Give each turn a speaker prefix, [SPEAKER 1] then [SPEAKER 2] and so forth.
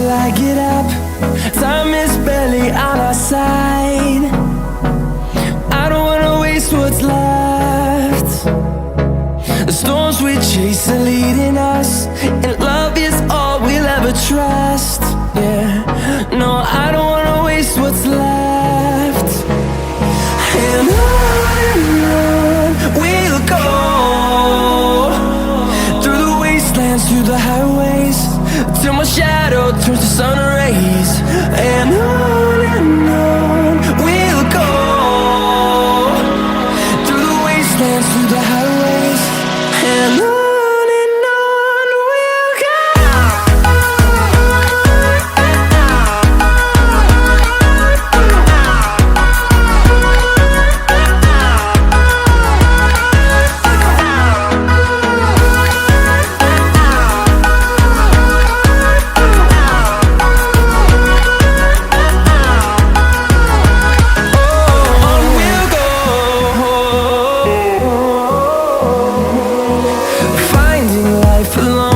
[SPEAKER 1] till I get up. Time is barely on our side. I don't wanna waste what's left. The storms we chase are leading us, and love is all we'll ever trust. Yeah, no, I don't wanna waste what's left. And on we'll go, through the wastelands, through the highways, till my shadow turns to sun rays. And on we'll go, through the wastelands, through the highways, and on we'll go. Finding life alone.